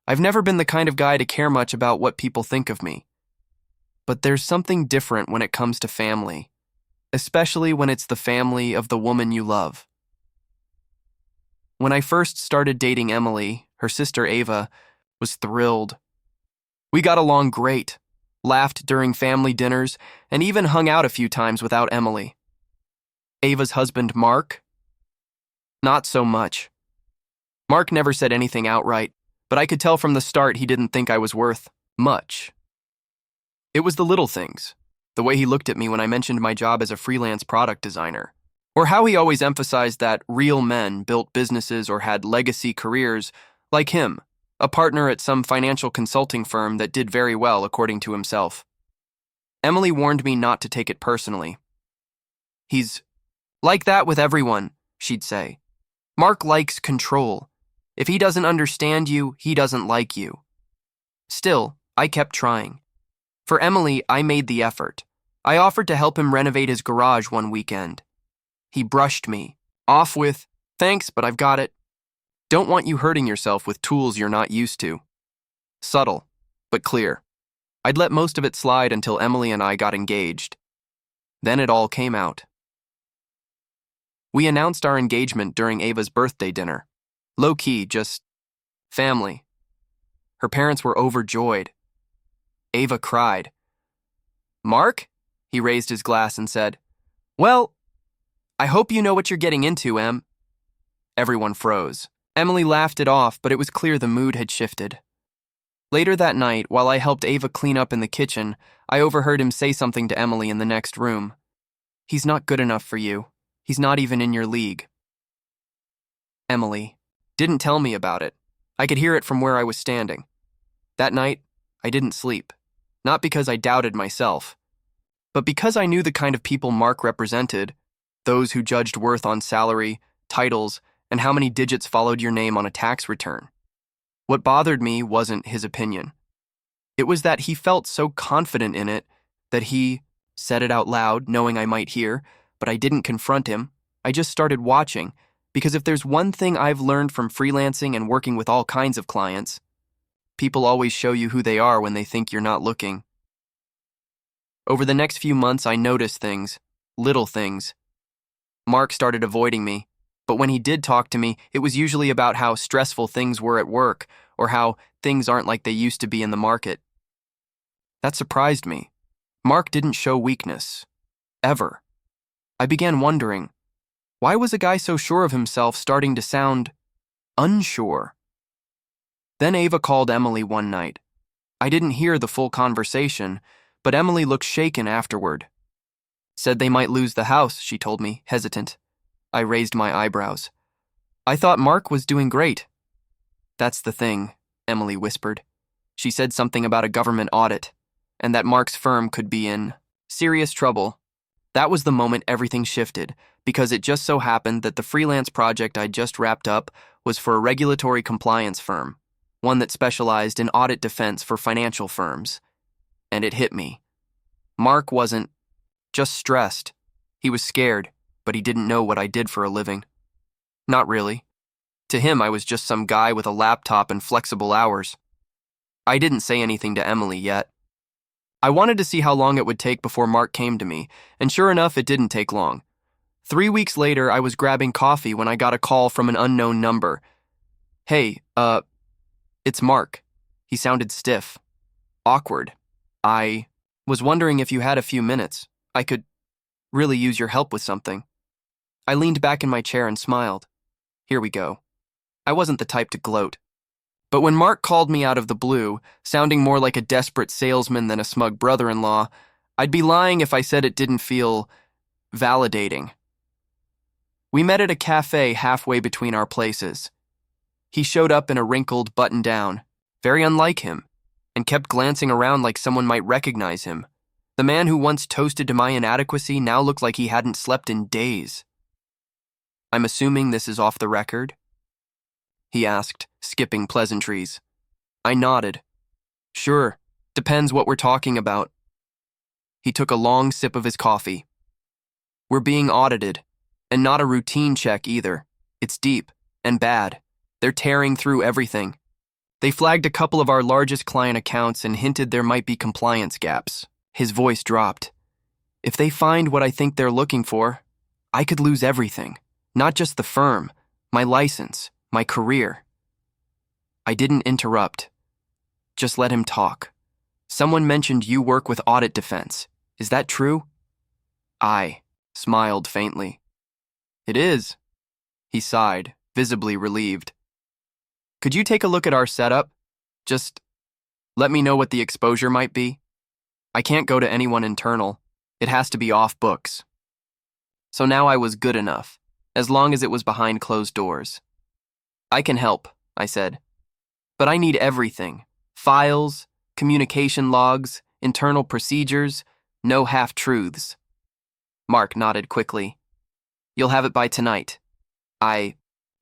I've never been the kind of guy to care much about what people think of me. But there's something different when it comes to family, especially when it's the family of the woman you love. When I first started dating Emily, her sister Ava was thrilled. We got along great, laughed during family dinners, and even hung out a few times without Emily. Ava's husband, Mark? Not so much. Mark never said anything outright, but I could tell from the start he didn't think I was worth much. It was the little things, the way he looked at me when I mentioned my job as a freelance product designer, or how he always emphasized that real men built businesses or had legacy careers like him, a partner at some financial consulting firm that did very well according to himself. Emily warned me not to take it personally. He's like that with everyone, she'd say. Mark likes control. If he doesn't understand you, he doesn't like you. Still, I kept trying. For Emily, I made the effort. I offered to help him renovate his garage one weekend. He brushed me off with, "Thanks, but I've got it. Don't want you hurting yourself with tools you're not used to." Subtle, but clear. I'd let most of it slide until Emily and I got engaged. Then it all came out. We announced our engagement during Ava's birthday dinner. Low-key, just family. Her parents were overjoyed. Ava cried. "Mark?" He raised his glass and said, "Well, I hope you know what you're getting into, Em." Everyone froze. Emily laughed it off, but it was clear the mood had shifted. Later that night, while I helped Ava clean up in the kitchen, I overheard him say something to Emily in the next room. "He's not good enough for you. He's not even in your league." Emily didn't tell me about it. I could hear it from where I was standing. That night, I didn't sleep. Not because I doubted myself, but because I knew the kind of people Mark represented, those who judged worth on salary, titles, and how many digits followed your name on a tax return. What bothered me wasn't his opinion. It was that he felt so confident in it that he said it out loud, knowing I might hear, but I didn't confront him. I just started watching, because if there's one thing I've learned from freelancing and working with all kinds of clients, people always show you who they are when they think you're not looking. Over the next few months, I noticed things, little things. Mark started avoiding me, but when he did talk to me, it was usually about how stressful things were at work or how things aren't like they used to be in the market. That surprised me. Mark didn't show weakness. Ever. I began wondering, why was a guy so sure of himself starting to sound unsure? Then Ava called Emily one night. I didn't hear the full conversation, but Emily looked shaken afterward. Said they might lose the house, she told me, hesitant. I raised my eyebrows. I thought Mark was doing great. "That's the thing," Emily whispered. She said something about a government audit, and that Mark's firm could be in serious trouble. That was the moment everything shifted, because it just so happened that the freelance project I'd just wrapped up was for a regulatory compliance firm, one that specialized in audit defense for financial firms. And it hit me. Mark wasn't just stressed. He was scared, but he didn't know what I did for a living. Not really. To him, I was just some guy with a laptop and flexible hours. I didn't say anything to Emily yet. I wanted to see how long it would take before Mark came to me, and sure enough, it didn't take long. 3 weeks later, I was grabbing coffee when I got a call from an unknown number. "Hey, it's Mark." He sounded stiff. Awkward. "I was wondering if you had a few minutes. I could really use your help with something." I leaned back in my chair and smiled. Here we go. I wasn't the type to gloat. But when Mark called me out of the blue, sounding more like a desperate salesman than a smug brother-in-law, I'd be lying if I said it didn't feel validating. We met at a cafe halfway between our places. He showed up in a wrinkled button-down, very unlike him, and kept glancing around like someone might recognize him. The man who once toasted to my inadequacy now looked like he hadn't slept in days. "I'm assuming this is off the record?" he asked, skipping pleasantries. I nodded. "Sure, depends what we're talking about." He took a long sip of his coffee. "We're being audited, and not a routine check either. It's deep and bad. They're tearing through everything. They flagged a couple of our largest client accounts and hinted there might be compliance gaps. His voice dropped. If they find what I think they're looking for, I could lose everything. Not just the firm, my license, my career. I didn't interrupt. Just let him talk. Someone mentioned you work with audit defense. Is that true? I smiled faintly. It is. He sighed, visibly relieved. Could you take a look at our setup? Just let me know what the exposure might be. I can't go to anyone internal. It has to be off books. So now I was good enough, as long as it was behind closed doors. I can help, I said. But I need everything. Files, communication logs, internal procedures, no half-truths. Mark nodded quickly. You'll have it by tonight. I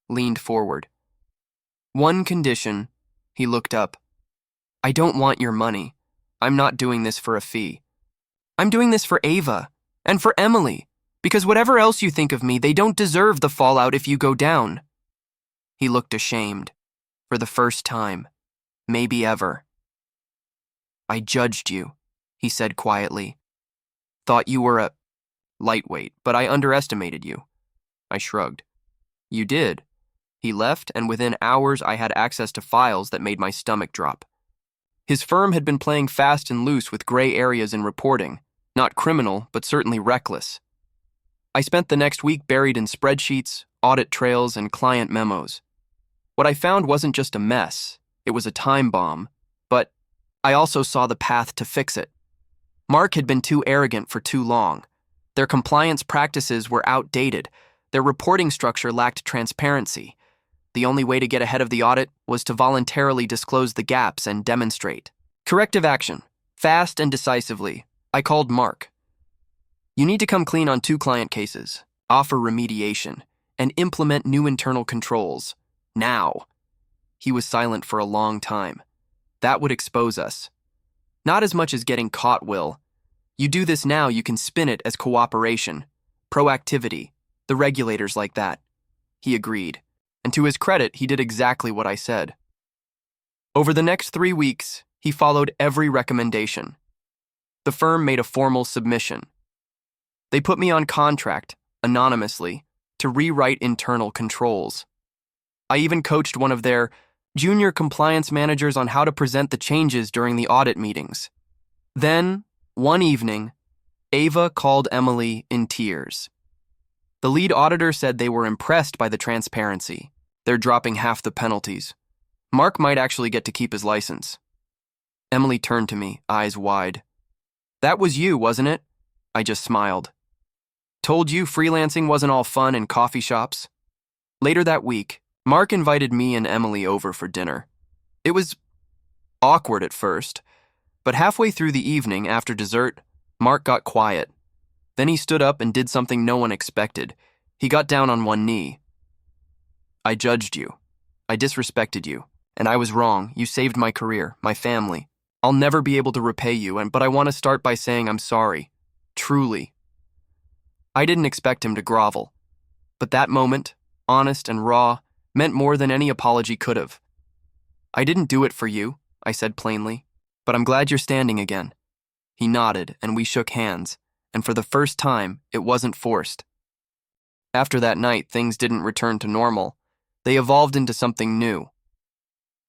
leaned forward. One condition. He looked up. I don't want your money. I'm not doing this for a fee. I'm doing this for Ava and for Emily, because whatever else you think of me, they don't deserve the fallout if you go down. He looked ashamed. For the first time. Maybe ever. I judged you, he said quietly. Thought you were a lightweight, but I underestimated you. I shrugged. You did. He left, and within hours I had access to files that made my stomach drop. His firm had been playing fast and loose with gray areas in reporting, not criminal, but certainly reckless. I spent the next week buried in spreadsheets, audit trails, and client memos. What I found wasn't just a mess, it was a time bomb, but I also saw the path to fix it. Mark had been too arrogant for too long. Their compliance practices were outdated. Their reporting structure lacked transparency. The only way to get ahead of the audit was to voluntarily disclose the gaps and demonstrate. Corrective action. Fast and decisively. I called Mark. You need to come clean on 2 client cases, offer remediation, and implement new internal controls. Now. He was silent for a long time. That would expose us. Not as much as getting caught will. You do this now, you can spin it as cooperation, proactivity, the regulators like that. He agreed. And to his credit, he did exactly what I said. Over the next 3 weeks, he followed every recommendation. The firm made a formal submission. They put me on contract, anonymously, to rewrite internal controls. I even coached one of their junior compliance managers on how to present the changes during the audit meetings. Then, one evening, Ava called Emily in tears. The lead auditor said they were impressed by the transparency. They're dropping half the penalties. Mark might actually get to keep his license. Emily turned to me, eyes wide. That was you, wasn't it? I just smiled. Told you freelancing wasn't all fun in coffee shops. Later that week, Mark invited me and Emily over for dinner. It was awkward at first, but halfway through the evening, after dessert, Mark got quiet. Then he stood up and did something no one expected. He got down on one knee. I judged you. I disrespected you. And I was wrong. You saved my career, my family. I'll never be able to repay you, but I want to start by saying I'm sorry. Truly. I didn't expect him to grovel. But that moment, honest and raw, meant more than any apology could have. I didn't do it for you, I said plainly, but I'm glad you're standing again. He nodded, and we shook hands, and for the first time, it wasn't forced. After that night, things didn't return to normal. They evolved into something new.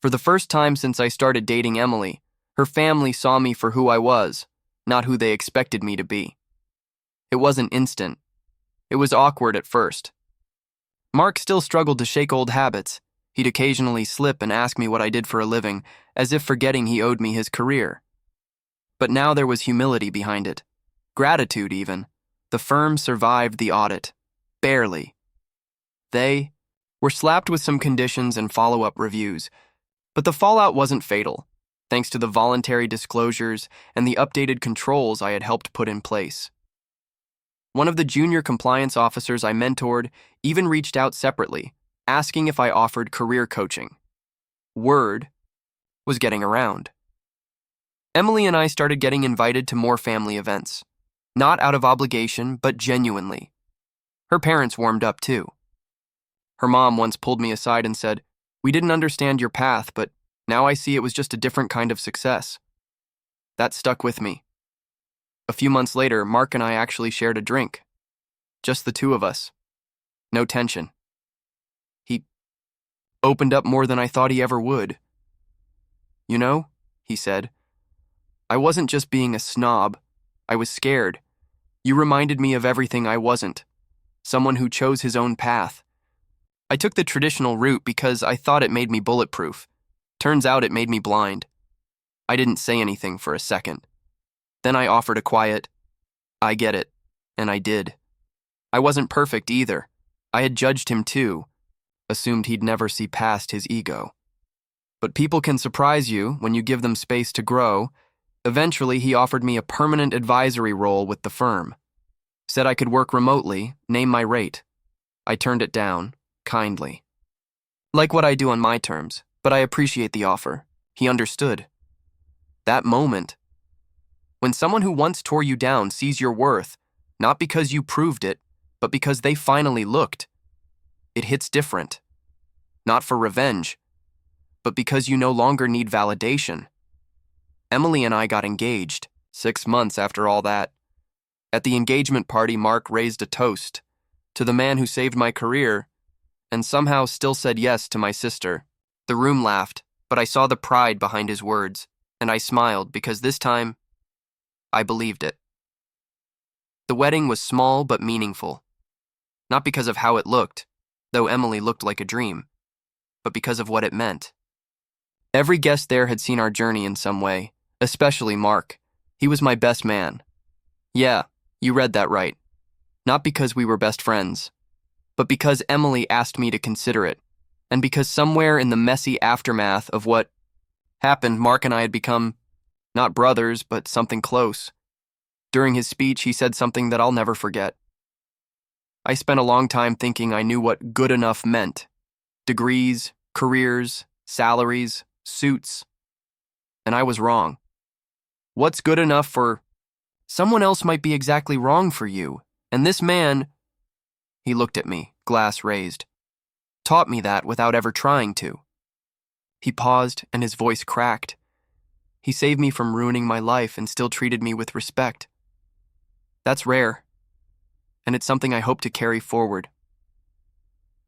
For the first time since I started dating Emily, her family saw me for who I was, not who they expected me to be. It wasn't instant. It was awkward at first. Mark still struggled to shake old habits. He'd occasionally slip and ask me what I did for a living, as if forgetting he owed me his career. But now there was humility behind it. Gratitude, even. The firm survived the audit. Barely. They were slapped with some conditions and follow-up reviews, but the fallout wasn't fatal, thanks to the voluntary disclosures and the updated controls I had helped put in place. One of the junior compliance officers I mentored even reached out separately, asking if I offered career coaching. Word was getting around. Emily and I started getting invited to more family events, not out of obligation, but genuinely. Her parents warmed up too. Her mom once pulled me aside and said, "We didn't understand your path, but Now I see it was just a different kind of success. That stuck with me. A few months later, Mark and I actually shared a drink. Just the two of us. No tension. He opened up more than I thought he ever would. "You know," he said, "I wasn't just being a snob. I was scared. You reminded me of everything I wasn't. Someone who chose his own path. I took the traditional route because I thought it made me bulletproof. Turns out it made me blind." I didn't say anything for a second. Then I offered a quiet, "I get it," and I did. I wasn't perfect either. I had judged him too, assumed he'd never see past his ego. But people can surprise you when you give them space to grow. Eventually, he offered me a permanent advisory role with the firm. Said I could work remotely, name my rate. I turned it down, kindly. Like what I do on my terms, but I appreciate the offer. He understood. That moment, when someone who once tore you down sees your worth, not because you proved it, but because they finally looked, it hits different. Not for revenge, but because you no longer need validation. Emily and I got engaged 6 months after all that. At the engagement party, Mark raised a toast to the man who saved my career and somehow still said yes to my sister. The room laughed, but I saw the pride behind his words, and I smiled because this time, I believed it. The wedding was small but meaningful. Not because of how it looked, though Emily looked like a dream, but because of what it meant. Every guest there had seen our journey in some way, especially Mark. He was my best man. Yeah, you read that right. Not because we were best friends, but because Emily asked me to consider it, and because somewhere in the messy aftermath of what happened, Mark and I had become not brothers, but something close. During his speech, he said something that I'll never forget. I spent a long time thinking I knew what good enough meant. Degrees, careers, salaries, suits. And I was wrong. What's good enough for someone else might be exactly wrong for you. And this man, he looked at me, glass raised, taught me that without ever trying to. He paused and his voice cracked. He saved me from ruining my life and still treated me with respect. That's rare, and it's something I hope to carry forward.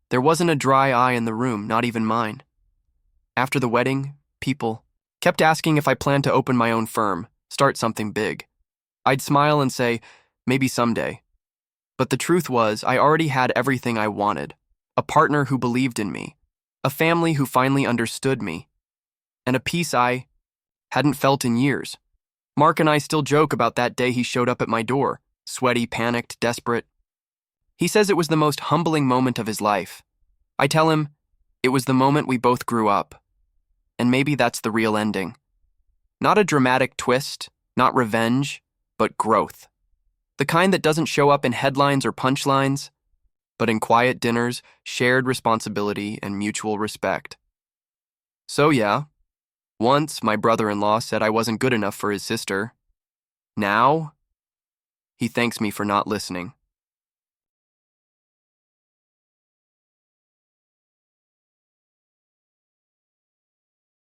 There wasn't a dry eye in the room, not even mine. After the wedding, people kept asking if I planned to open my own firm, start something big. I'd smile and say, maybe someday. But the truth was, I already had everything I wanted. A partner who believed in me, a family who finally understood me, and a peace I hadn't felt in years. Mark and I still joke about that day he showed up at my door, sweaty, panicked, desperate. He says it was the most humbling moment of his life. I tell him, it was the moment we both grew up. And maybe that's the real ending. Not a dramatic twist, not revenge, but growth. The kind that doesn't show up in headlines or punchlines, but in quiet dinners, shared responsibility, and mutual respect. So yeah, once my brother-in-law said I wasn't good enough for his sister. Now, he thanks me for not listening.